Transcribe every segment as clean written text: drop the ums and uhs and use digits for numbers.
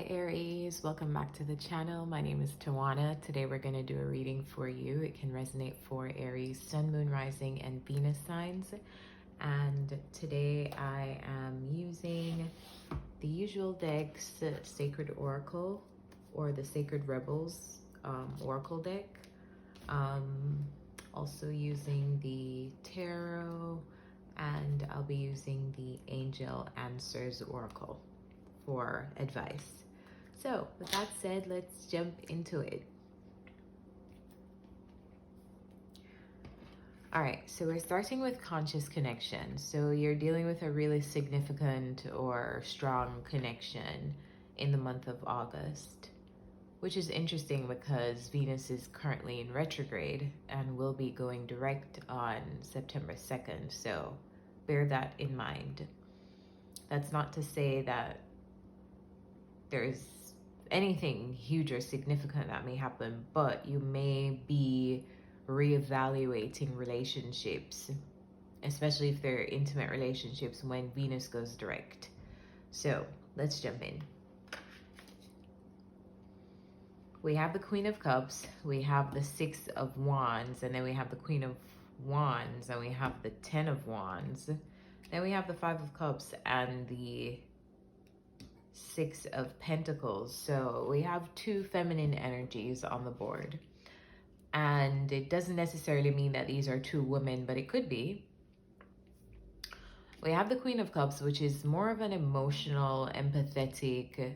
Aries, welcome back to the channel. My name is Tawana. Today we're going to do a reading for you. It can resonate for Aries, Sun, Moon, Rising, and Venus signs. And today I am using the usual decks, Sacred Oracle or the Sacred Rebels Oracle deck. Also using the Tarot, and I'll be using the Angel Answers Oracle for advice. So with that said, let's jump into it. All right, so we're starting with conscious connection. So you're dealing with a really significant or strong connection in the month of August, which is interesting because Venus is currently in retrograde and will be going direct on September 2nd. So bear that in mind. That's not to say that there's anything huge or significant that may happen, but you may be reevaluating relationships, especially if they're intimate relationships, when Venus goes direct. So let's jump in. We have the Queen of Cups, we have the Six of Wands, and then we have the Queen of Wands, and we have the Ten of Wands. Then we have the Five of Cups and the Six of Pentacles. So we have two feminine energies on the board. And it doesn't necessarily mean that these are two women, but it could be. We have the Queen of Cups, which is more of an emotional, empathetic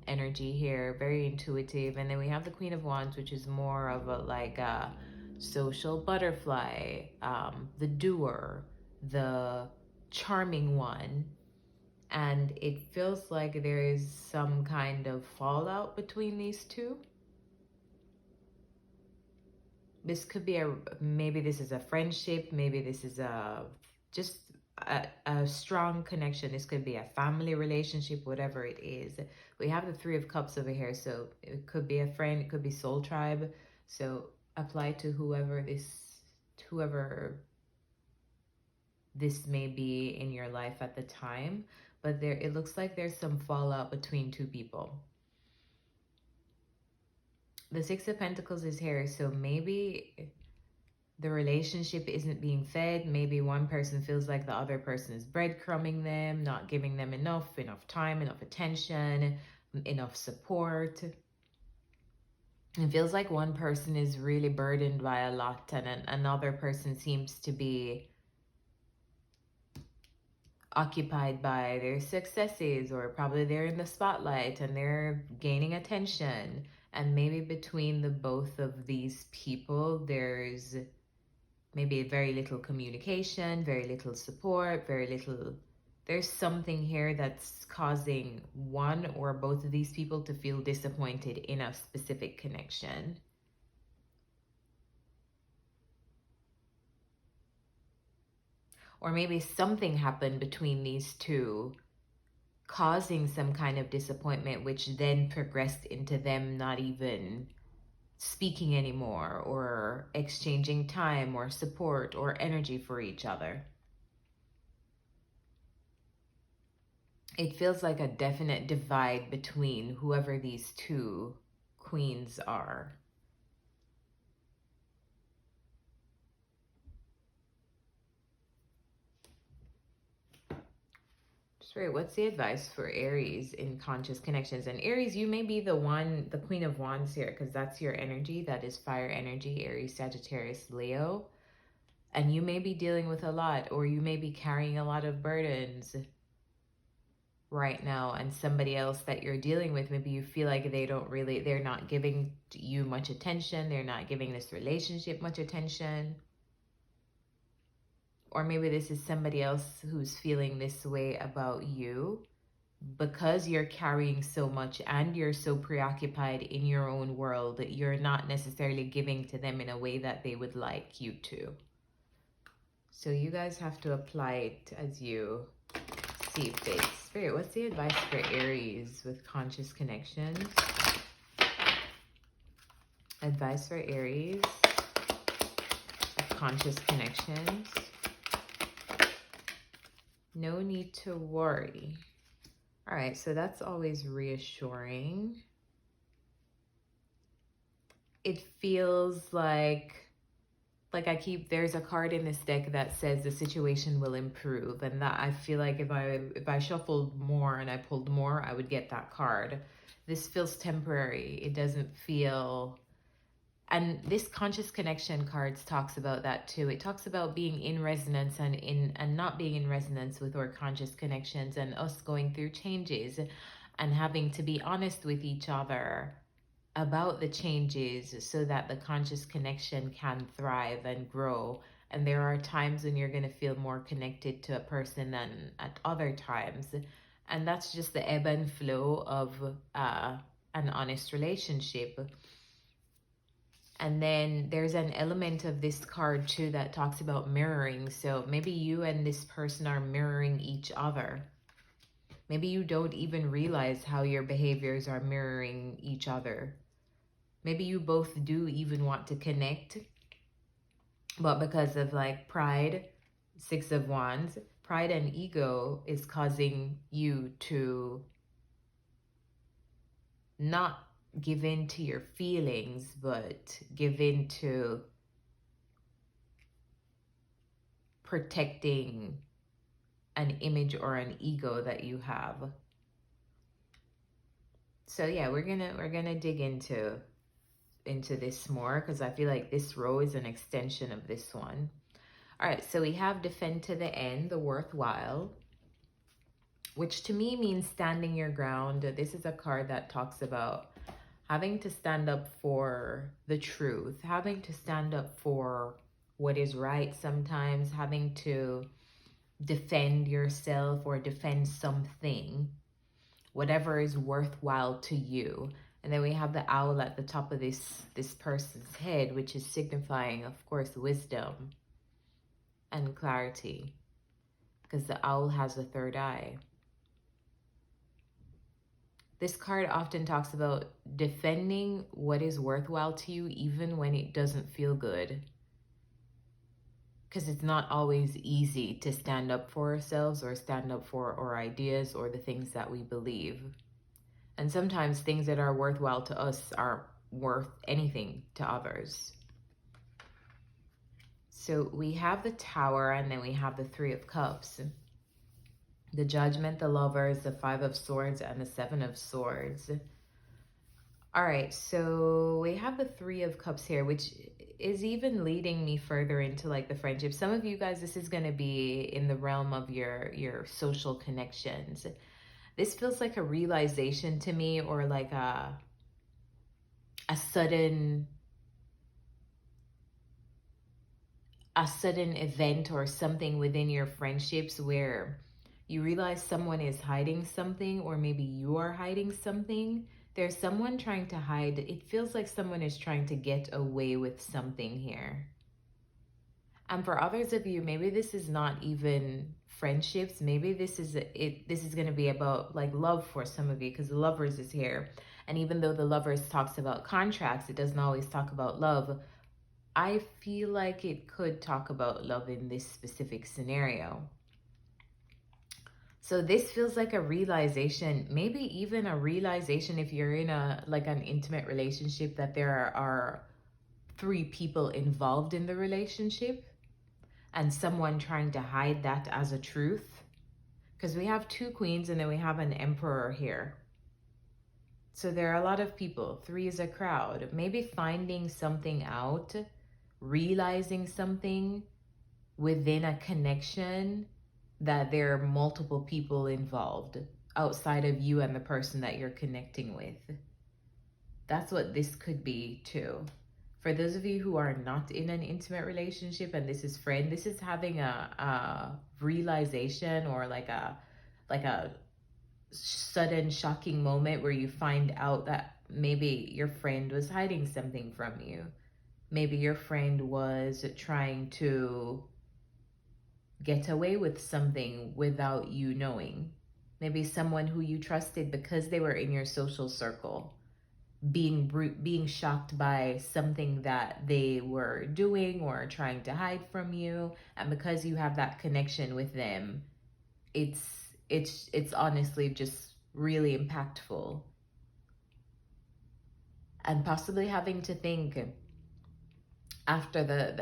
energy here, very intuitive. And then we have the Queen of Wands, which is more of a social butterfly, the doer, the charming one. And it feels like there is some kind of fallout between these two. This could be maybe this is a friendship, maybe this is just a strong connection. This could be a family relationship, whatever it is. We have the Three of Cups over here, so it could be a friend, it could be soul tribe. So apply to whoever this may be in your life at the time. But it looks like there's some fallout between two people. The Six of Pentacles is here, so maybe the relationship isn't being fed. Maybe one person feels like the other person is breadcrumbing them, not giving them enough time, enough attention, enough support. It feels like one person is really burdened by a lot, and another person seems to be occupied by their successes, or probably they're in the spotlight and they're gaining attention. And maybe between the both of these people, there's maybe very little communication, very little support, there's something here that's causing one or both of these people to feel disappointed in a specific connection. Or maybe something happened between these two, causing some kind of disappointment, which then progressed into them not even speaking anymore, or exchanging time or support or energy for each other. It feels like a definite divide between whoever these two queens are. Right, what's the advice for Aries in conscious connections? And Aries, you may be the Queen of Wands here, because that's your energy. That is fire energy, Aries, Sagittarius, Leo. And you may be dealing with a lot, or you may be carrying a lot of burdens right now. And somebody else that you're dealing with, maybe you feel like they're not giving you much attention. They're not giving this relationship much attention. Or maybe this is somebody else who's feeling this way about you because you're carrying so much and you're so preoccupied in your own world that you're not necessarily giving to them in a way that they would like you to. So you guys have to apply it as you see fit. Spirit, what's the advice for Aries with conscious connections? Advice for Aries with conscious connections. No need to worry. All right, so that's always reassuring. It feels like there's a card in this deck that says the situation will improve, and that I feel like if I shuffled more and I pulled more, I would get that card. This feels temporary. It doesn't feel, and this conscious connection cards talks about that too. It talks about being in resonance and not being in resonance with our conscious connections, and us going through changes and having to be honest with each other about the changes so that the conscious connection can thrive and grow. And there are times when you're going to feel more connected to a person than at other times. And that's just the ebb and flow of an honest relationship. And then there's an element of this card too that talks about mirroring. So maybe you and this person are mirroring each other. Maybe you don't even realize how your behaviors are mirroring each other. Maybe you both do even want to connect, but because of like pride, Six of Wands, pride and ego is causing you to not give in to your feelings, but give in to protecting an image or an ego that you have. So yeah, we're gonna dig into this more, because I feel like this row is an extension of this one. All right, so we have defend to the end, the worthwhile, which to me means standing your ground. This is a card that talks about having to stand up for the truth, having to stand up for what is right sometimes, having to defend yourself or defend something, whatever is worthwhile to you. And then we have the owl at the top of this person's head, which is signifying, of course, wisdom and clarity, because the owl has a third eye. This card often talks about defending what is worthwhile to you, even when it doesn't feel good. Because it's not always easy to stand up for ourselves or stand up for our ideas or the things that we believe. And sometimes things that are worthwhile to us aren't worth anything to others. So we have the Tower, and then we have the Three of Cups. The Judgment, the Lovers, the Five of Swords, and the Seven of Swords. All right, so we have the Three of Cups here, which is even leading me further into like the friendship. Some of you guys, this is going to be in the realm of your social connections. This feels like a realization to me, or like a sudden event or something within your friendships where you realize someone is hiding something, or maybe you are hiding something. There's someone trying to hide. It feels like someone is trying to get away with something here. And for others of you, maybe this is not even friendships. Maybe this is going to be about like love for some of you, because the Lovers is here. And even though the Lovers talks about contracts, it doesn't always talk about love. I feel like it could talk about love in this specific scenario. So this feels like a realization, maybe even a realization if you're in an intimate relationship, that there are three people involved in the relationship and someone trying to hide that as a truth. Because we have two queens and then we have an emperor here. So there are a lot of people. Three is a crowd. Maybe finding something out, realizing something within a connection, that there are multiple people involved outside of you and the person that you're connecting with. That's what this could be too. For those of you who are not in an intimate relationship and this is friend, this is having a realization, or like a sudden shocking moment where you find out that maybe your friend was hiding something from you. Maybe your friend was trying to get away with something without you knowing. Maybe someone who you trusted because they were in your social circle, being shocked by something that they were doing or trying to hide from you, and because you have that connection with them, it's honestly just really impactful. And possibly having to think after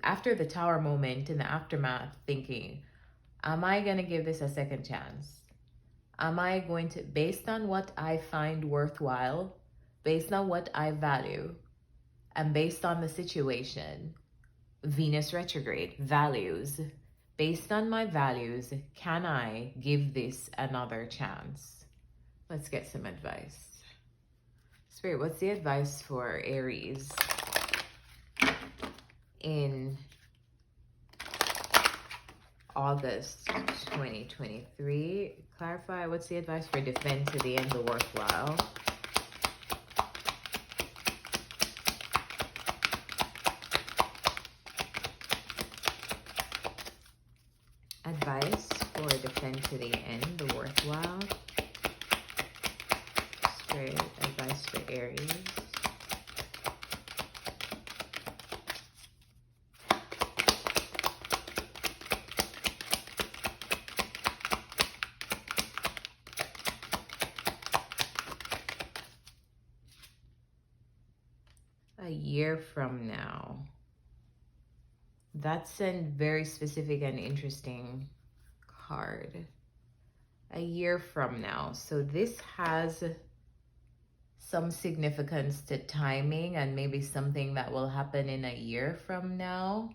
after the tower moment, in the aftermath, thinking, am I going to give this a second chance? Am I going to, based on what I find worthwhile, based on what I value, and based on the situation, Venus retrograde, values, based on my values, can I give this another chance? Let's get some advice. Spirit, what's the advice for Aries in August 2023? Clarify, what's the advice for defend to the end the worthwhile? Advice for defend to the end the worthwhile. Spirit, advice for Aries. A year from now. That's a very specific and interesting card. A year from now. So this has some significance to timing and maybe something that will happen in a year from now.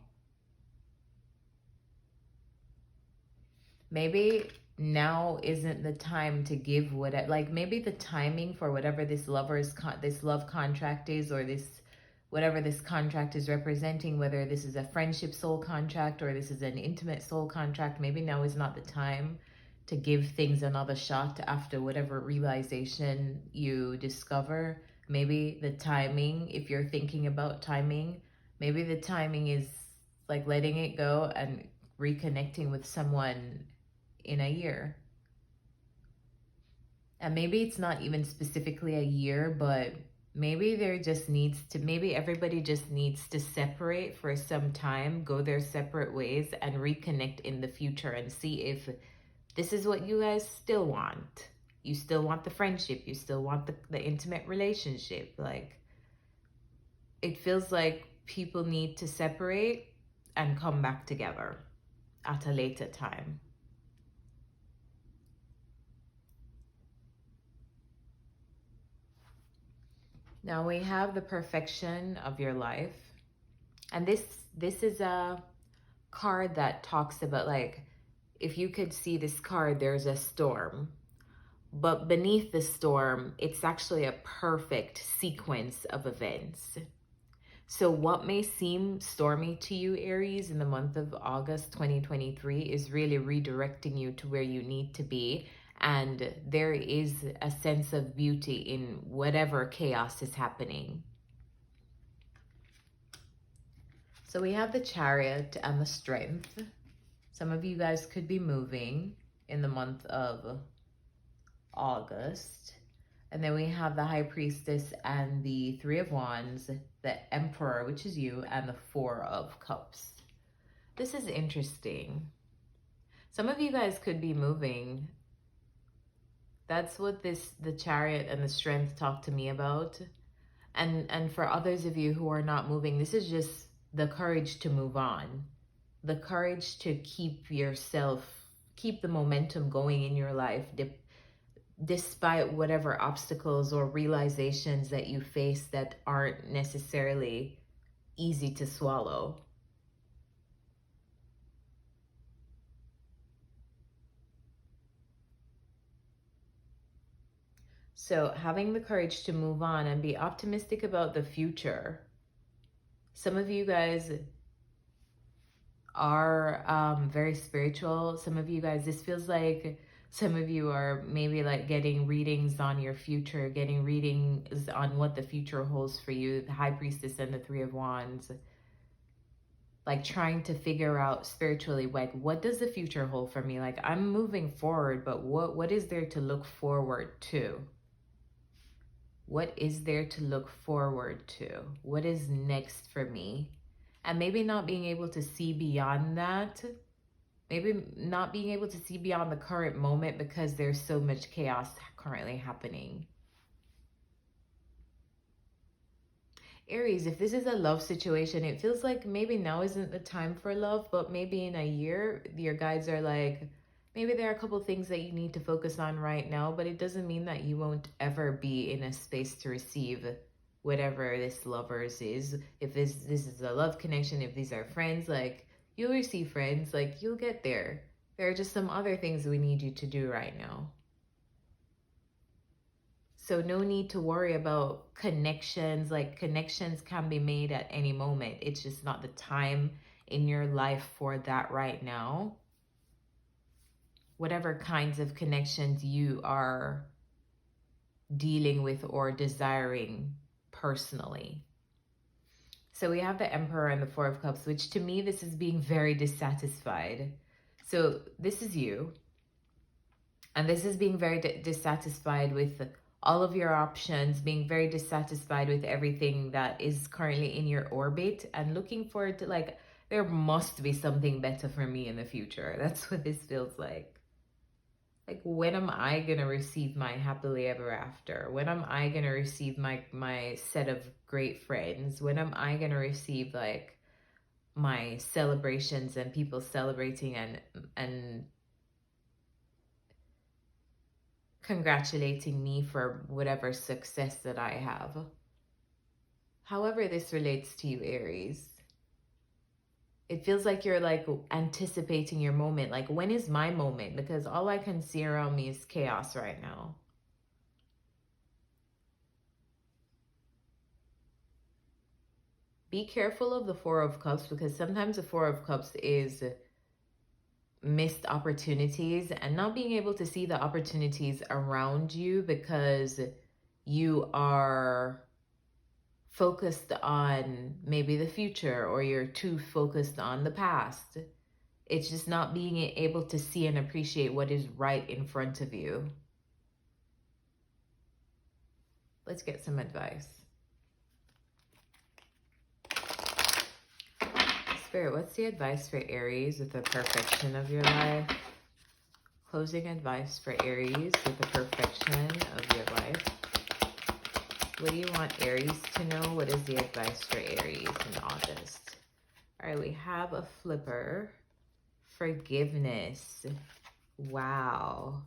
Maybe now isn't the time to give like maybe the timing for whatever this this love contract is, or this whatever this contract is representing, whether this is a friendship soul contract or this is an intimate soul contract, maybe now is not the time to give things another shot after whatever realization you discover. Maybe the timing, if you're thinking about timing, maybe the timing is like letting it go and reconnecting with someone in a year. And maybe it's not even specifically a year, but maybe maybe everybody just needs to separate for some time, go their separate ways, and reconnect in the future and see if this is what you guys still want. You still want the friendship, you still want the intimate relationship. Like, it feels like people need to separate and come back together at a later time. Now we have the perfection of your life. And this is a card that talks about, like, if you could see this card, there's a storm. But beneath the storm, it's actually a perfect sequence of events. So what may seem stormy to you, Aries, in the month of August 2023 is really redirecting you to where you need to be. And there is a sense of beauty in whatever chaos is happening. So we have the Chariot and the Strength. Some of you guys could be moving in the month of August. And then we have the High Priestess and the Three of Wands, the Emperor, which is you, and the Four of Cups. This is interesting. Some of you guys could be moving. That's what the Chariot and the Strength talk to me about. And for others of you who are not moving, this is just the courage to move on. The courage to keep the momentum going in your life, despite whatever obstacles or realizations that you face that aren't necessarily easy to swallow. So having the courage to move on and be optimistic about the future. Some of you guys are very spiritual. Some of you guys, this feels like some of you are maybe like getting readings on your future, getting readings on what the future holds for you. The High Priestess and the Three of Wands. Like trying to figure out spiritually, like, what does the future hold for me? Like, I'm moving forward, but what is there to look forward to? What is there to look forward to? What is next for me? And maybe not being able to see beyond that Maybe not being able to see beyond the current moment because there's so much chaos currently happening. Aries, if this is a love situation, it feels like maybe now isn't the time for love, but maybe in a year, your guides are like, maybe there are a couple things that you need to focus on right now, but it doesn't mean that you won't ever be in a space to receive whatever this lovers is. If this is a love connection, if these are friends, like you'll receive friends, like you'll get there. There are just some other things we need you to do right now. So no need to worry about connections. Like connections can be made at any moment. It's just not the time in your life for that right now. Whatever kinds of connections you are dealing with or desiring personally. So we have the Emperor and the Four of Cups, which to me, this is being very dissatisfied. So this is you. And this is being very dissatisfied with all of your options, being very dissatisfied with everything that is currently in your orbit and looking forward to like, there must be something better for me in the future. That's what this feels like. Like, when am I going to receive my happily ever after? When am I going to receive my set of great friends? When am I going to receive like my celebrations and people celebrating and congratulating me for whatever success that I have? However this relates to you, Aries. It feels like you're like anticipating your moment. Like, when is my moment? Because all I can see around me is chaos right now. Be careful of the Four of Cups, because sometimes the Four of Cups is missed opportunities and not being able to see the opportunities around you because you are focused on maybe the future, or you're too focused on the past. It's just not being able to see and appreciate what is right in front of you. Let's get some advice. Spirit, what's the advice for Aries with the perfection of your life? Closing advice for Aries with the perfection of your life. What do you want Aries to know? What is the advice for Aries in August? All right, we have a flipper. Forgiveness. Wow.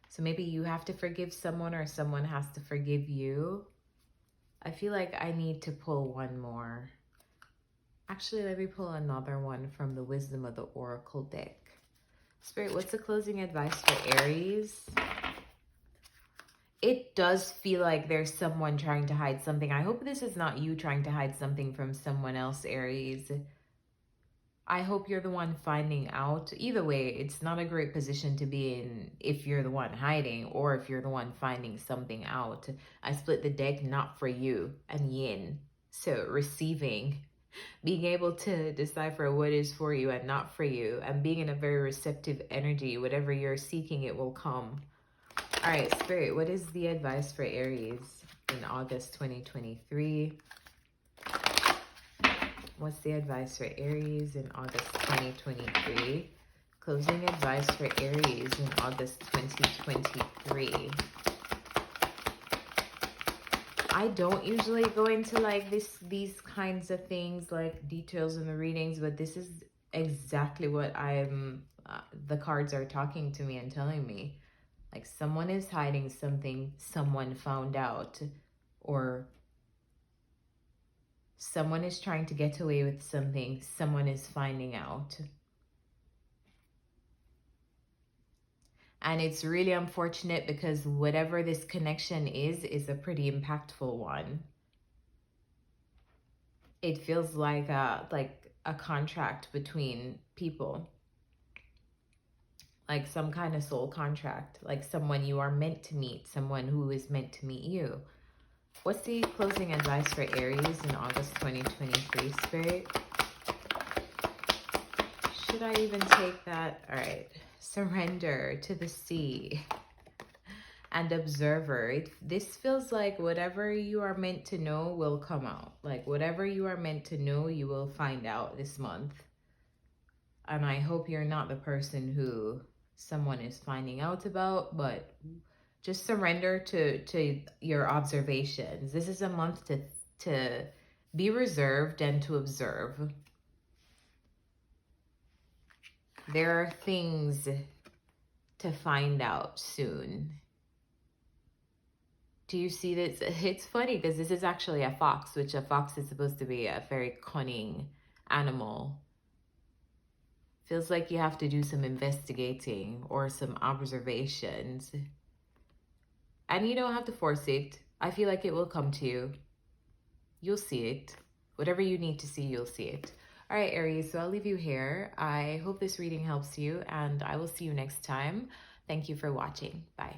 So maybe you have to forgive someone or someone has to forgive you. I feel like I need to pull one more. Actually, let me pull another one from the Wisdom of the Oracle deck. Spirit, what's the closing advice for Aries? It does feel like there's someone trying to hide something. I hope this is not you trying to hide something from someone else, Aries. I hope you're the one finding out. Either way, it's not a great position to be in if you're the one hiding or if you're the one finding something out. I split the deck, not for you, and yin. So receiving, being able to decipher what is for you and not for you, and being in a very receptive energy. Whatever you're seeking, it will come. All right, Spirit, what is the advice for Aries in August 2023? What's the advice for Aries in August 2023? Closing advice for Aries in August 2023. I don't usually go into like these kinds of things, like details in the readings, but this is exactly what the cards are talking to me and telling me. Like, someone is hiding something, someone found out, or someone is trying to get away with something, someone is finding out. And it's really unfortunate because whatever this connection is a pretty impactful one. It feels like a contract between people. Like some kind of soul contract, like someone you are meant to meet, someone who is meant to meet you. What's the closing advice for Aries in August 2023, Spirit? Should I even take that? All right. Surrender to the sea and observer. This feels like whatever you are meant to know will come out. Like whatever you are meant to know, you will find out this month. And I hope you're not the person who someone is finding out about, but just surrender to your observations. This is a month to be reserved and to observe. There are things to find out soon. Do you see this? It's funny because this is actually a fox, which a fox is supposed to be a very cunning animal. Feels like you have to do some investigating or some observations. And you don't have to force it. I feel like it will come to you. You'll see it. Whatever you need to see, you'll see it. All right, Aries, so I'll leave you here. I hope this reading helps you, and I will see you next time. Thank you for watching. Bye.